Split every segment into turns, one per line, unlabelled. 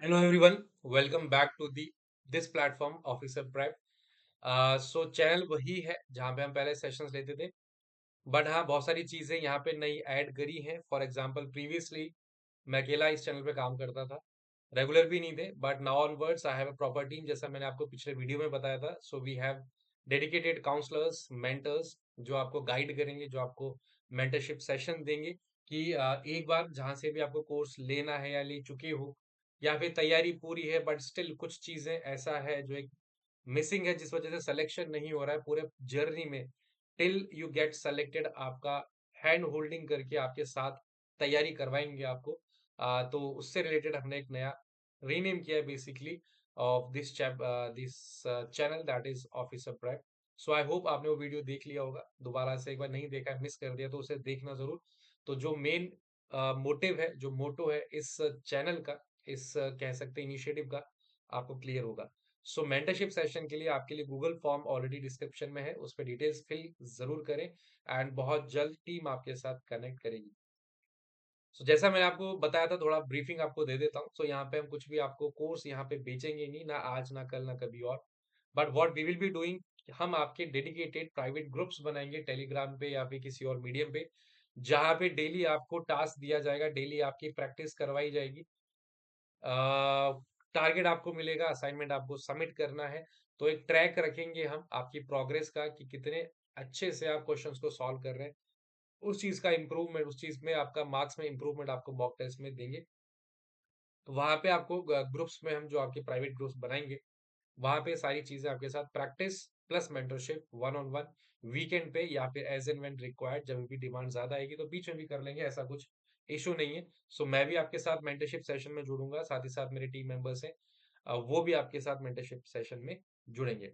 Hello everyone, welcome back to the this platform Officer Prep. So channel वही है जहाँ पे हम पहले सेशंस लेते थे, बट हाँ बहुत सारी चीजें यहाँ पे नई ऐड करी हैं. फॉर एग्जांपल प्रीवियसली मैं अकेला इस चैनल पे काम करता था, रेगुलर भी नहीं थे, but now onwards I have a proper team, जैसा मैंने आपको पिछले वीडियो में बताया था. So we have dedicated counsellors, mentors जो आपको गाइड करेंगे, जो आपको मेंटरशिप सेशन देंगे कि एक बार जहाँ से भी आपको कोर्स लेना है या ले चुके हो या फिर तैयारी पूरी है बट स्टिल कुछ चीजें ऐसा है जो एक मिसिंग है जिस वजह से सिलेक्शन नहीं हो रहा है पूरे जर्नी में, टिल यू गेट सेलेक्टेड आपका हैंड होल्डिंग करके आपके साथ तैयारी करवाएंगे आपको. तो उससे रिलेटेड हमने एक नया रीनेम किया है basically of this channel, that is officer prep. So I hope आपने वो वीडियो देख लिया होगा. दोबारा से एक बार नहीं देखा, मिस कर दिया तो उसे देखना जरूर. तो जो मेन मोटिव है, जो मोटो है इस चैनल का, इस कह सकते हैं इनिशिएटिव का, आपको क्लियर होगा. सो मेंटरशिप सेशन के लिए आपके लिए गूगल फॉर्म ऑलरेडी डिस्क्रिप्शन में है, उस पर डिटेल्स फिल जरूर करें एंड बहुत जल्द टीम आपके साथ कनेक्ट करेगी. सो जैसा मैंने आपको बताया था, थोड़ा ब्रीफिंग आपको दे देता हूँ. सो यहाँ पे हम कुछ भी आपको कोर्स यहाँ पे बेचेंगे नहीं, ना आज ना कल ना कभी और. But what we will be doing, हम आपके डेडिकेटेड प्राइवेट ग्रुप्स बनाएंगे टेलीग्राम पे या फिर किसी और मीडियम पे, जहाँ पे डेली आपको टास्क दिया जाएगा, डेली आपकी प्रैक्टिस करवाई जाएगी. टारगेट आपको मिलेगा, असाइनमेंट आपको सबमिट करना है. तो एक ट्रैक रखेंगे हम आपकी प्रोग्रेस का कि कितने अच्छे से आप क्वेश्चंस को सॉल्व कर रहे हैं. उस चीज का इम्प्रूवमेंट, उस चीज में आपका मार्क्स में इम्प्रूवमेंट आपको मॉक टेस्ट में देंगे. तो वहां पे आपको ग्रुप्स में हम जो आपके प्राइवेट ग्रुप्स बनाएंगे, वहां पे सारी चीजें आपके साथ practice plus mentorship one on one, weekend पे या फिर एज एंड व्हेन रिक्वायर्ड, जब भी डिमांड ज्यादा आएगी तो बीच में भी कर लेंगे, ऐसा कुछ इशू नहीं है. सो मैं भी आपके साथ मेंटरशिप सेशन में जुड़ूंगा, साथ ही साथ मेरे टीम मेंबर्स हैं, वो भी आपके साथ मेंटरशिप सेशन में जुड़ेंगे.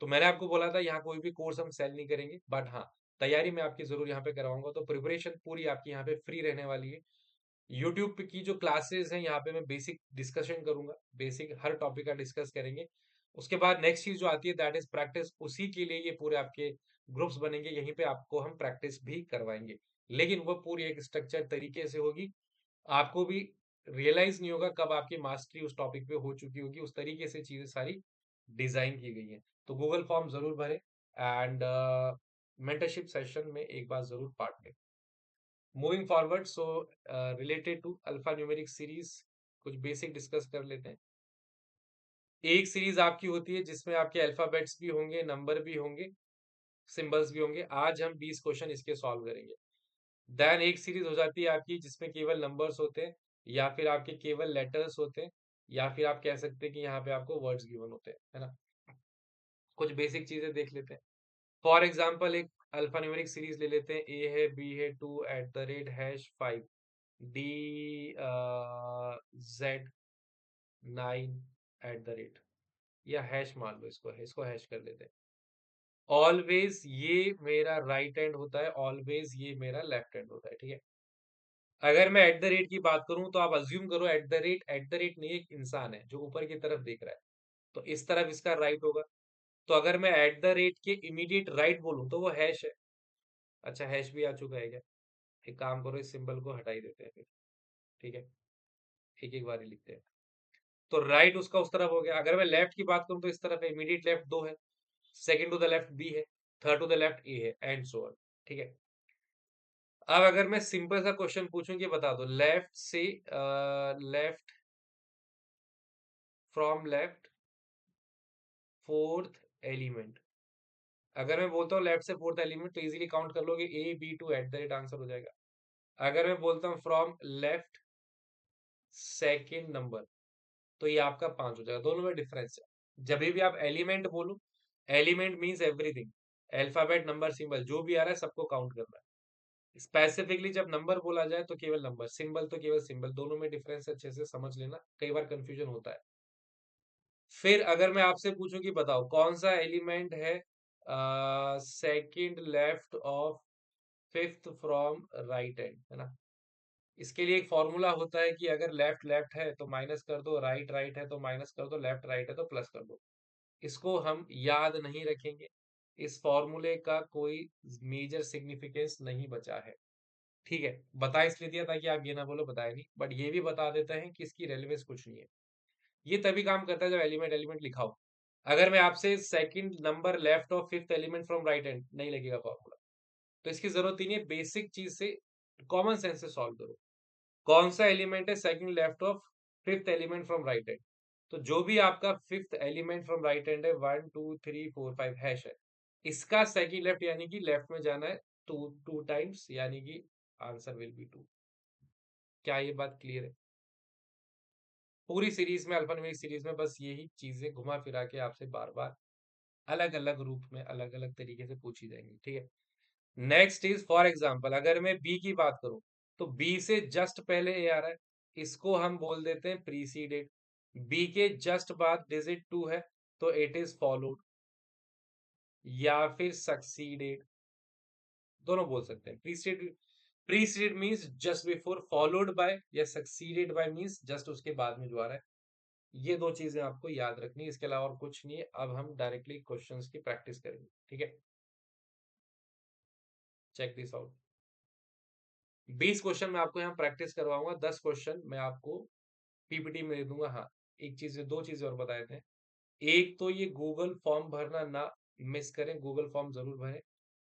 तो मैंने आपको बोला था यहाँ कोई भी कोर्स हम सेल नहीं करेंगे, बट हाँ तैयारी मैं आपकी जरूर यहाँ पे करवाऊंगा. तो प्रिपरेशन पूरी आपकी यहाँ पे फ्री रहने वाली है. यूट्यूब की जो क्लासेस हैं यहाँ पे मैं बेसिक डिस्कशन करूंगा, बेसिक हर टॉपिक का डिस्कस करेंगे. उसके बाद नेक्स्ट चीज जो आती है दैट इज प्रैक्टिस, उसी के लिए ये पूरे आपके ग्रुप्स बनेंगे, यहीं पे आपको हम प्रैक्टिस भी करवाएंगे. लेकिन वो पूरी एक स्ट्रक्चर तरीके से होगी, आपको भी रियलाइज नहीं होगा कब आपकी मास्टरी उस टॉपिक पे हो चुकी होगी. उस तरीके से चीजें सारी डिजाइन की गई हैं. तो गूगल फॉर्म जरूर भरें एंड मेंटरशिप सेशन में एक बार जरूर पार्ट लें. Moving forward, so related to alpha numeric series कुछ बेसिक डिस्कस कर लेते हैं. एक सीरीज आपकी होती है जिसमें आपके अल्फाबेट्स भी होंगे, नंबर भी होंगे, सिंबल्स भी होंगे. आज हम 20 क्वेश्चन इसके सॉल्व करेंगे. देन एक सीरीज हो जाती है आपकी जिसमें केवल नंबर्स होते हैं या फिर आपके केवल लेटर्स होते हैं, या फिर आप कह सकते हैं कि यहाँ पे आपको वर्ड्स गिवन होते हैं, है ना. कुछ बेसिक चीजें देख लेते हैं. फॉर एग्जाम्पल एक अल्फा न्यूमेरिक सीरीज ले लेते हैं. ए है, बी है, 2 @ 5, डी जेड 9 @ या हैश मान लो, इसको इसको हैश कर लेते हैं. ऑलवेज ये मेरा राइट हैंड होता है, ऑलवेज ये मेरा लेफ्ट हैंड होता है, ठीक है. अगर मैं एट द रेट की बात करूं तो आप अज्यूम करो एट द रेट नहीं, एक इंसान है जो ऊपर की तरफ देख रहा है, तो इस तरफ इसका राइट होगा. तो अगर मैं एट द रेट के इमीडिएट राइट बोलूं तो वो हैश है. अच्छा हैश भी आ चुका है क्या? एक काम करो, इस सिंबल को हटा ही देते हैं फिर, ठीक है. एक एक बार ही लिखते हैं. तो राइट उसका उस तरफ हो गया. अगर मैं लेफ्ट की बात करूं तो इस तरफ है, इमीडिएट लेफ्ट 2 है, second to the left B है, third to the left A है, एंड सो ऑन, ठीक है. अब अगर मैं सिंपल सा क्वेश्चन पूछूं कि बता दो लेफ्ट से, left from left fourth element, अगर मैं बोलता हूँ लेफ्ट से फोर्थ एलिमेंट तो इजीली काउंट कर लोगे, A B 2 at the rate answer हो जाएगा. अगर मैं बोलता हूँ फ्रॉम लेफ्ट सेकेंड नंबर, तो ये आपका 5 हो जाएगा. दोनों में डिफरेंस है. जब भी आप एलिमेंट बोलो, element means everything, alphabet number symbol जो भी आ रहा है सबको काउंट करना है. स्पेसिफिकली जब नंबर बोला जाए तो केवल नंबर, सिंबल तो केवल सिंबल. दोनों में डिफरेंस अच्छे से समझ लेना, कई बार कंफ्यूजन होता है. फिर अगर मैं आपसे पूछूं कि बताओ कौन सा एलिमेंट है second left of fifth from right hand, है ना. इसके लिए एक फॉर्मूला होता है कि अगर लेफ्ट लेफ्ट है तो माइनस कर दो, राइट राइट है तो माइनस कर दो, लेफ्ट राइट है तो प्लस कर दो. इसको हम याद नहीं रखेंगे, इस फॉर्मूले का कोई मेजर सिग्निफिकेंस नहीं बचा है, ठीक है. बता इसलिए दिया ताकि आप ये ना बोलो बताया नहीं, बट ये भी बता देते हैं कि इसकी रेलेवेंस कुछ नहीं है. ये तभी काम करता है जब एलिमेंट एलिमेंट लिखा हो। अगर मैं आपसे second number left of fifth element from right hand, नहीं लगेगा फॉर्मूला। तो इसकी जरूरत ही नहीं है, बेसिक चीज से कॉमन सेंस से सॉल्व करो। कौन सा एलिमेंट है second left of fifth element from right hand? तो जो भी आपका fifth element from right hand है, 1 2 3 4 5 हैश है, इसका सेकंड लेफ्ट यानी कि लेफ्ट में जाना है टू टू टाइम्स, यानी कि आंसर विल बी 2। क्या ये बात क्लियर है? पूरी सीरीज में, अल्फान्यूमेरिक सीरीज में बस यही चीजें घुमा फिरा के आपसे बार बार अलग अलग रूप में अलग अलग तरीके से पूछी जाएंगी, ठीक है। नेक्स्ट इज फॉर एग्जाम्पल, अगर मैं बी की बात करूं, तो बी से जस्ट पहले ए आ रहा है, इसको हम बोल देते हैं प्रीसीडेड। बी के जस्ट बाद डिजिट 2 है, तो इट इज फॉलोड या फिर सक्सीडेड, दोनों बोल सकते हैं। Preceded, preceded means just before, followed by या सक्सीडेड बाय मींस जस्ट उसके बाद में जो आ रहा है। ये दो चीजें आपको याद रखनी है, इसके अलावा और कुछ नहीं है। अब हम डायरेक्टली क्वेश्चंस की प्रैक्टिस करेंगे, ठीक है। Check this out. 20 क्वेश्चन मैं आपको यहाँ प्रैक्टिस करवाऊंगा, 10 क्वेश्चन मैं आपको पीपीटी में दे दूंगा। हाँ, एक चीज, दो चीजें और बता देते हैं। एक तो ये गूगल फॉर्म भरना ना मिस करें, गूगल फॉर्म जरूर भरें।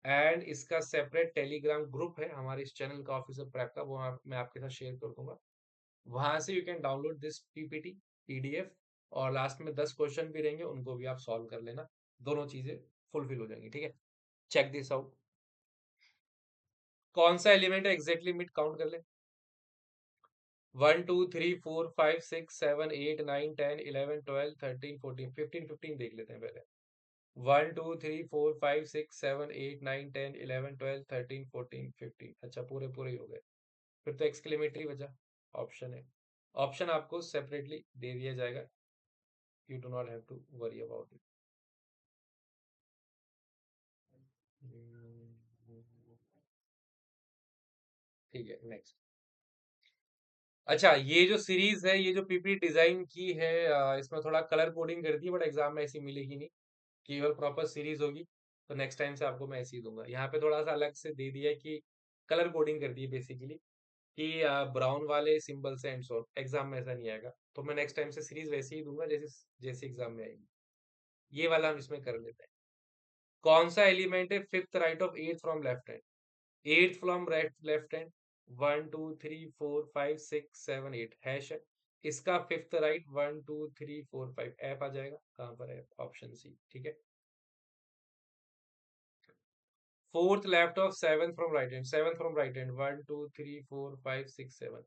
एंड इसका सेपरेट टेलीग्राम ग्रुप है हमारे इस चैनल का, ऑफिसर प्रैप का, वो मैं आपके साथ शेयर कर दूंगा। वहां से you can download this PPT PDF, और लास्ट में 10 क्वेश्चन भी रहेंगे, उनको भी आप सॉल्व कर लेना। दोनों चीजें फुलफिल हो जाएंगी, ठीक है। Check this out. कौन सा एलिमेंट है एग्जैक्टली मिड काउंट कर ले। 1 2 3 4 5 6 7 8 9 10 11 12 13 14 15 देख लेते हैं पहले। 1 2 3 4 5 6 7 8 9 10 11 12 13 14 15। अच्छा, पूरे पूरे ही हो गए। फिर तो एक्सक्लेमेटरी बचा, ऑप्शन है। ऑप्शन आपको सेपरेटली दे दिया जाएगा, you do not have to worry about it. ठीक है, नेक्स्ट। अच्छा, ये जो सीरीज है, ये जो पीपी डिजाइन की है, इसमें थोड़ा कलर कोडिंग कर दी है, बट एग्जाम में ऐसी मिलेगी नहीं, केवल प्रॉपर सीरीज होगी। तो नेक्स्ट टाइम से आपको मैं ऐसे ही दूंगा। यहाँ पे थोड़ा सा अलग से दे दिया है कि कलर कोडिंग कर दी है बेसिकली, कि ब्राउन वाले सिंबल से एंड सो एग्जाम में ऐसा नहीं आएगा। तो मैं नेक्स्ट टाइम से सीरीज वैसे ही दूंगा जैसे जैसे एग्जाम में आएगी। ये वाला हम इसमें कर लेते हैं। कौन सा एलिमेंट है fifth right of eight from left hand? Eight from right left hand, 1 2 3 4 5 6 7 8 hash है। इसका फिफ्थ राइट 1 2 3 4 5 ऐप आ जाएगा। कहाँ पर है? ऑप्शन सी, ठीक है। Fourth left of seven from right hand, seven from right hand, 1 2 3 4 5 6 7।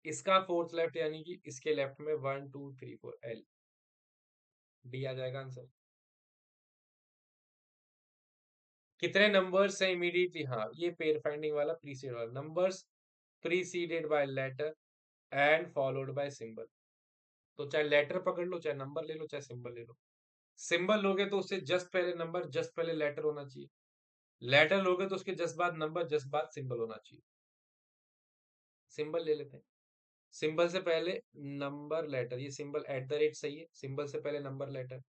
इसका फोर्थ लेफ्ट यानी कि इसके लेफ्ट में 1 2 3 4 एल, डी आ जाएगा आंसर। कितने नंबर्स हैं इमीडिएटली? हाँ, ये पेयर फाइंडिंग वाला प्रीसीड वाला, numbers preceded by letter and followed by symbol. तो चाहे लेटर पकड़ लो, चाहे नंबर ले लो, चाहे सिंबल ले लो। सिंबल लोगे तो उससे जस्ट पहले नंबर, जस्ट पहले लेटर होना चाहिए। लेटर लोगे तो उसके जस्ट बाद नंबर, जस्ट बाद सिंबल होना चाहिए। सिंबल ले लेते हैं। सिंबल से पहले नंबर लेटर, ये सिंबल एट द रेट सही है। सिंबल से पहले नंबर लेटर,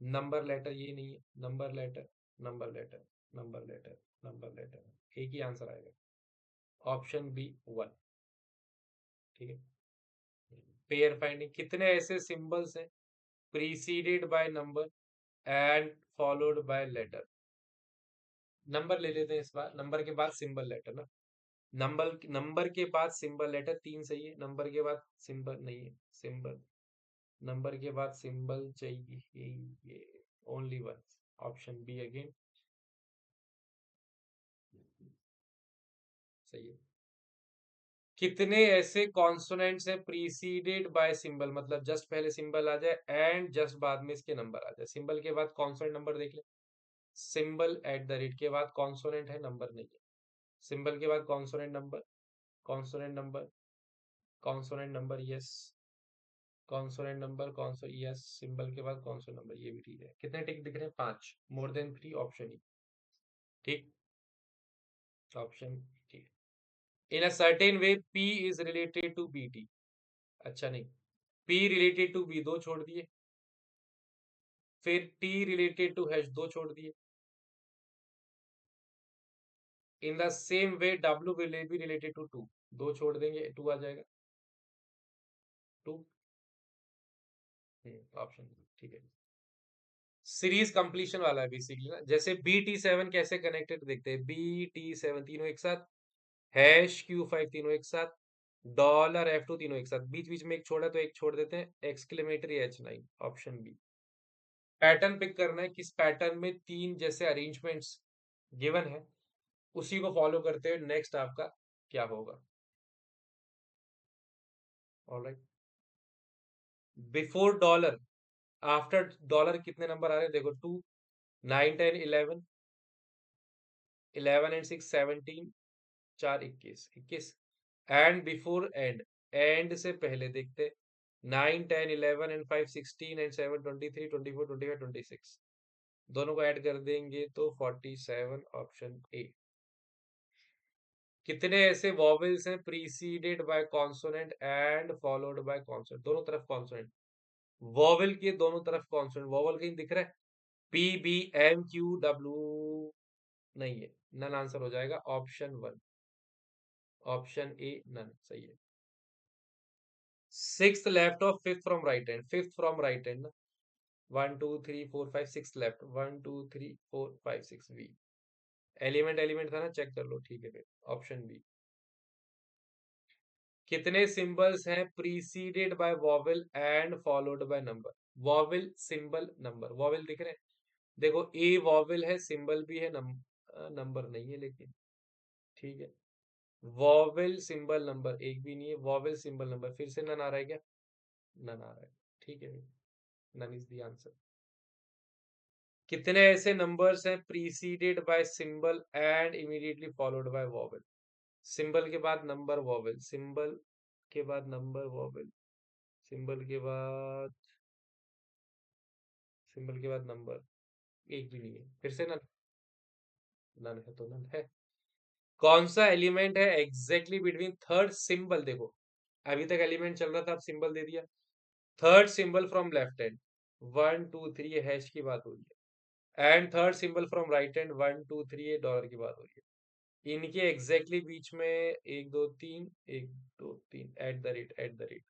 नंबर लेटर ये नहीं है, number letter, number letter, number letter, number letter, एक ही आंसर आएगा, ऑप्शन बी 1, ठीक है। पेयर फाइंडिंग, कितने ऐसे सिंबल्स हैं preceded by number and followed by letter? Number ले लेते हैं इस बार, नंबर के बाद सिंबल लेटर ना। नंबर नंबर के बाद सिंबल लेटर, तीन सही है। नंबर के बाद सिंबल नहीं है, सिंबल, नंबर के बाद सिंबल चाहिए, ये only one, option B again सही है। कितने ऐसे कॉन्सोनेंट्स हैं प्रीसीडेड बाय सिंबल, मतलब जस्ट पहले सिंबल आ जाए एंड जस्ट बाद में इसके नंबर आ जाए। सिंबल के बाद कॉन्सोनेंट नंबर देख ले। सिंबल एट द रेट के बाद कॉन्सोनेंट है, नंबर नहीं है। सिंबल के बाद consonant number, consonant number, consonant number, yes, consonant number, कॉन्सो यस, सिंबल के बाद कॉन्सोनेंट नंबर, ये भी ठीक है। कितने टिक दिख रहे हैं? 5, मोर देन 3, ऑप्शन ई, ठीक, ऑप्शन ठीक। In a certain way P is related to B T, अच्छा नहीं, पी रिलेटेड टू बी, दो छोड़ दिए। फिर टी रिलेटेड टू हैश, दो छोड़ दिए। In the same way W will be related to two, दो छोड़ देंगे, टू आ जाएगा, टू। ऑप्शन, ठीक है। सीरीज कंप्लीशन वाला है बेसिकली ना, जैसे BT7 कैसे कनेक्टेड देखते हैं, BT7 तीनों एक साथ, #Q5 तीनों एक साथ, $F2 तीनों एक साथ, बीच बीच में एक छोड़ा तो एक छोड़ देते हैं, exclamatory H9, option B. Pattern pick करना है, किस पैटर्न में तीन जैसे अरेंजमेंट्स गिवन है, उसी को फॉलो करते हुए नेक्स्ट आपका क्या होगा। Alright, before dollar, after dollar कितने नंबर आ रहे हैं देखो, 2, 9, 10, 11, 11 and 6 17, 4 21, 21, and before and, and से पहले देखते, 9, 10, 11 एंड 5 16 एंड 7 23, 24, 25, 26, दोनों को ऐड कर देंगे तो 47, ऑप्शन ए। कितने ऐसे वॉवेल्स हैं preceded by consonant and followed by consonant, दोनों तरफ कॉन्सोनेंट, वॉवेल के दोनों तरफ कॉन्सोनेंट, वॉवेल कहीं दिख रहा है, PBMQW, नहीं है, नन आंसर हो जाएगा, option one, option A none सही है। Six left of fifth from right hand, fifth from right hand ना, 1 2 3 4 5 6 लेफ्ट, 1 2 3 4 5 6 वी, एलिमेंट एलिमेंट था ना, चेक कर लो, ठीक है फिर, ऑप्शन बी। कितने सिंबल्स हैं preceded by vowel and followed by number, vowel symbol number, vowel दिख रहे हैं देखो, ए वॉवेल है, सिंबल भी है, नंबर नहीं है लेकिन, ठीक है, वॉवेल सिंबल नंबर एक भी नहीं है, वॉवेल सिंबल नंबर, फिर से नन आ रहा है क्या, नन आ रहा है, ठीक है, नन इज द आंसर। कितने ऐसे नंबर्स हैं preceded by symbol and immediately followed bye vowel, symbol के बाद नंबर वॉवेल, सिंबल के बाद नंबर वॉवेल, सिंबल के बाद, सिंबल के बाद नंबर, एक भी नहीं है, फिर से नन, नन है तो नन है। कौन सा एलिमेंट है एग्जैक्टली बिटवीन थर्ड सिंबल, देखो अभी तक एलिमेंट चल रहा था, अब सिंबल दे दिया, third symbol from left hand, 1 2 3, ये हैश की बात हो रही है, and third symbol from right hand, 1 2 3, ये डॉलर की बात हो रही है, इनके एग्जैक्टली बीच में 1 2 3, 1 2 3, @@,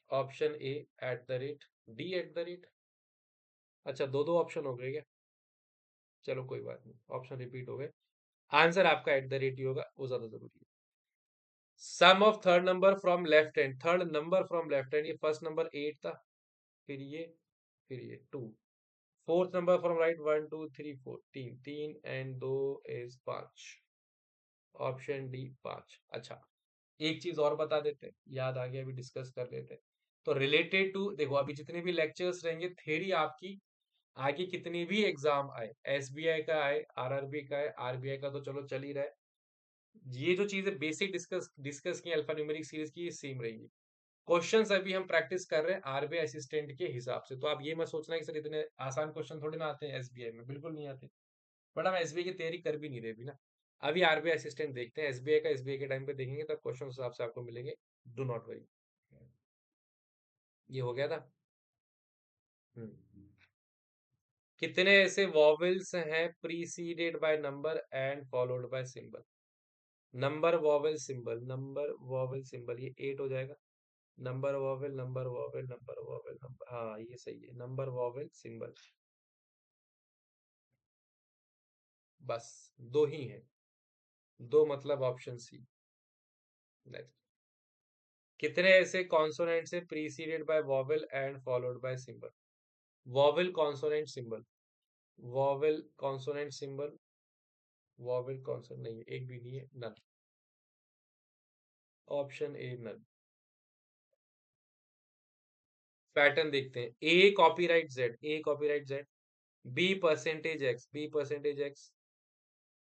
ऑप्शन ए @, डी @, अच्छा दो दो ऑप्शन हो गए क्या, चलो कोई बात नहीं, ऑप्शन रिपीट हो गए, आंसर आपका @ ही होगा, वो ज्यादा जरूरी है। Sum of third number from left hand, third number from left hand, ये फर्स्ट नंबर 8 था, फिर ये 2, फोर्थ नंबर फ्रॉम राइट, 1 2 3 4, तीन, तीन एंड दो इज 5, ऑप्शन डी 5। अच्छा, एक चीज और बता देते हैं, याद आ गया, अभी डिस्कस कर लेते हैं, तो रिलेटेड टू, देखो अभी जितने भी लेक्चर्स रहेंगे, थ्योरी आपकी आगे कितनी भी एग्जाम आए, SBI का आए, RRB का आए, RBI का तो चलो चल ही रहा है, ये जो चीजें बेसिक डिस्कस डिस्कस की अल्फा न्यूमेरिक सीरीज की, ये सेम रहेंगी। क्वेश्चंस अभी हम प्रैक्टिस कर रहे हैं RBI असिस्टेंट के हिसाब से, तो आप ये मत सोचना कि सर इतने आसान क्वेश्चन थोड़ी ना आते हैं SBI में, बिल्कुल नहीं आते, बट हम SBI की तैयारी कर भी नहीं रहे अभी ना, अभी RBI असिस्टेंट देखते हैं, SBI का SBI के टाइम पे देखेंगे, तब क्वेश्चन हिसाब से आपको मिलेंगे, डू नॉट वरी। ये हो गया था। हम्म। कितने ऐसे वॉवेल्स हैं preceded by number and followed by symbol, number vowel symbol, number vowel symbol, ये 8 हो जाएगा, number vowel number vowel number vowel number, हाँ ये सही है, नंबर वॉवेल सिंबल, बस दो ही हैं, दो मतलब ऑप्शन सी। नेक्स्ट, कितने ऐसे कॉन्सोनेंट्स हैं preceded by vowel and followed by symbol, vowel consonant symbol, vowel consonant symbol, vowel consonant नहीं है, एक भी नहीं है, none, option A none. Pattern देखते हैं, A copyright Z, A copyright Z, B percentage X, B percentage X,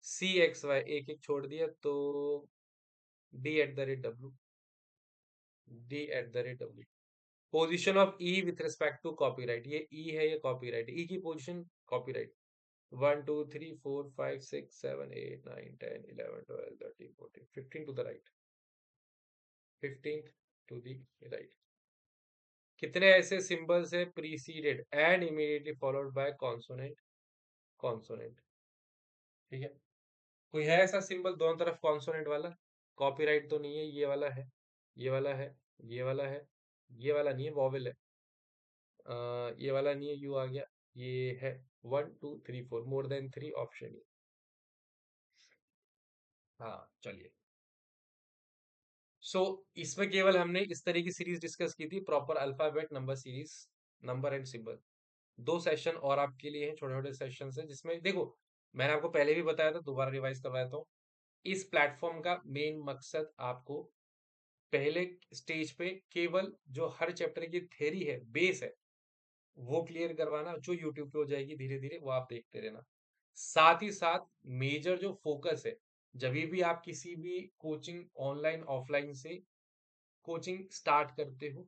CXY एक एक छोड़ दिया तो D@W, D@W, position of E with respect to copyright, ये ई है, ये कॉपीराइट, ई की position copyright, 1 2 3 4 5 6 7 8 9 10 11 12 13 14 15 to the right, 15 to the right. कितने ऐसे सिंबल्स है preceded and immediately followed by consonant, consonant, ठीक है, कोई है ऐसा सिंबल दोनों तरफ कॉन्सोनेंट वाला, कॉपीराइट तो नहीं है, ये वाला है, ये वाला है, ये वाला है, ये वाला नहीं है, वॉवेल है। ये वाला नहीं है, यू आ गया। ये है 1 2 3 4, मोर देन 3 ऑप्शन। हाँ चलिए। सो इसमें केवल हमने इस तरह की सीरीज डिस्कस की थी, proper alphabet number series, number and symbol. 2 session और आपके लिए हैं, छोटे छोटे सेशन हैं, जिसमें देखो मैंने आपको पहले भी बताया था, दोबारा रिवाइज करवा देता हूँ। इस प्लेटफॉर्म का मेन मकसद आपको पहले स्टेज पे केवल जो हर चैप्टर की थ्योरी है, बेस है, वो क्लियर करवाना, जो यूट्यूब पे हो जाएगी धीरे धीरे, वो आप देखते रहना। साथ ही साथ मेजर जो फोकस है, जब भी आप किसी भी कोचिंग ऑनलाइन ऑफलाइन से कोचिंग स्टार्ट करते हो,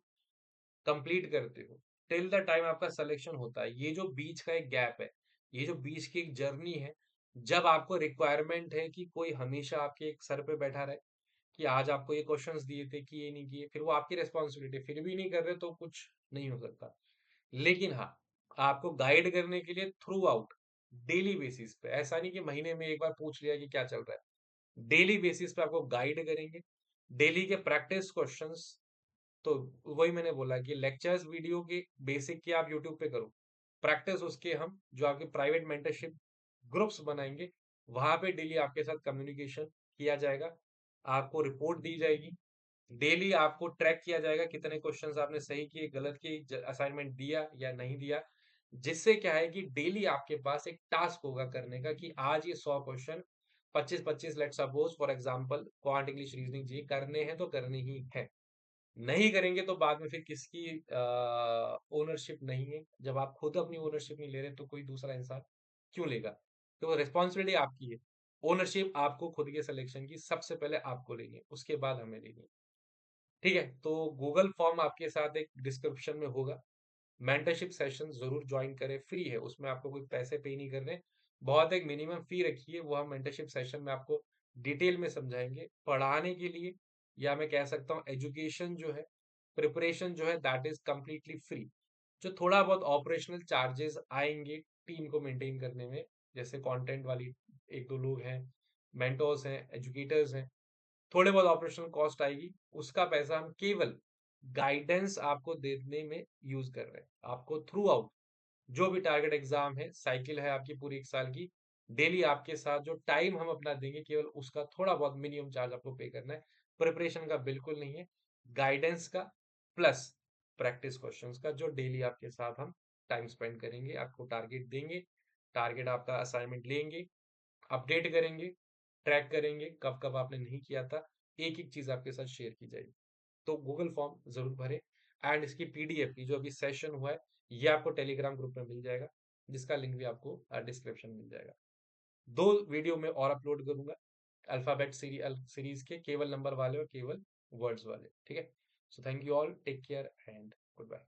कंप्लीट करते हो, टिल द टाइम आपका सिलेक्शन होता है, ये जो बीच का एक गैप है, ये जो बीच की एक जर्नी है, जब आपको रिक्वायरमेंट है कि कोई हमेशा आपके एक सर पे बैठा रहे कि आज आपको ये क्वेश्चंस दिए थे कि ये नहीं किए, फिर वो आपकी रिस्पॉन्सिबिलिटी, फिर भी नहीं कर रहे तो कुछ नहीं हो सकता। लेकिन हाँ, आपको गाइड करने के लिए थ्रू आउट डेली बेसिस पे, ऐसा नहीं कि महीने में एक बार पूछ लिया कि क्या चल रहा है, डेली बेसिस पे आपको गाइड करेंगे। डेली के प्रैक्टिस क्वेश्चंस, तो वही मैंने बोला कि लेक्चर्स वीडियो के बेसिक की आप यूट्यूब पे करो, प्रैक्टिस उसके हम जो आपके प्राइवेट मेंटरशिप ग्रुप्स बनाएंगे, वहां पे डेली आपके साथ कम्युनिकेशन किया जाएगा, आपको रिपोर्ट दी जाएगी, डेली आपको ट्रैक किया जाएगा कितने क्वेश्चंस आपने सही किए, गलत किए, असाइनमेंट दिया या नहीं दिया। जिससे क्या है कि डेली आपके पास एक टास्क होगा करने का कि आज ये 100 question, 25-25 let suppose for example quant English reasoning जी करने हैं तो करने ही है। नहीं करेंगे तो बाद में फिर किसकी ओनरशिप नहीं है, जब आप खुद अपनी ओनरशिप नहीं ले रहे तो कोई दूसरा इंसान क्यों लेगा? तो रिस्पॉन्सिबिलिटी आपकी है। ओनरशिप आपको खुद के सिलेक्शन की सबसे पहले आपको लेनी है, उसके बाद हमें लेनी है। ठीक है, तो गूगल फॉर्म आपके साथ एक डिस्क्रिप्शन में होगा। मेंटरशिप सेशन जरूर ज्वाइन करें, फ्री है, उसमें आपको कोई पैसे पे नहीं करने। बहुत एक मिनिमम फी रखिए, वो हम मेंटरशिप सेशन में आपको डिटेल में समझाएंगे पढ़ाने के लिए, या मैं कह सकता हूँ एजुकेशन जो है, प्रिपरेशन जो है, दैट इज कंप्लीटली फ्री। जो थोड़ा बहुत ऑपरेशनल चार्जेस आएंगे टीम को मेंटेन करने में, जैसे कंटेंट वाली एक दो लोग हैं, मेंटोर्स हैं, एजुकेटर्स हैं, थोड़े बहुत ऑपरेशनल कॉस्ट आएगी, उसका पैसा हम केवल गाइडेंस आपको देने में यूज कर रहे हैं। आपको थ्रू आउट जो भी टारगेट एग्जाम है, साइकिल है आपकी पूरी 1 साल की, डेली आपके साथ जो टाइम हम अपना देंगे, केवल उसका थोड़ा बहुत मिनिमम चार्ज आपको पे करना है। प्रिपरेशन का बिल्कुल नहीं है, गाइडेंस का प्लस प्रैक्टिस क्वेश्चंस का, जो डेली आपके साथ हम टाइम स्पेंड करेंगे, आपको टारगेट देंगे, टारगेट आपका असाइनमेंट लेंगे, अपडेट करेंगे, ट्रैक करेंगे कब कब आपने नहीं किया था, एक एक चीज आपके साथ शेयर की जाएगी। तो गूगल फॉर्म जरूर भरें। एंड इसकी पीडीएफ की जो अभी सेशन हुआ है, ये आपको टेलीग्राम ग्रुप में मिल जाएगा, जिसका लिंक भी आपको डिस्क्रिप्शन में मिल जाएगा। 2 वीडियो में और अपलोड करूंगा, अल्फाबेट सीरीज के, केवल नंबर वाले और केवल वर्ड्स वाले। ठीक है, so thank you all, take care and good bye.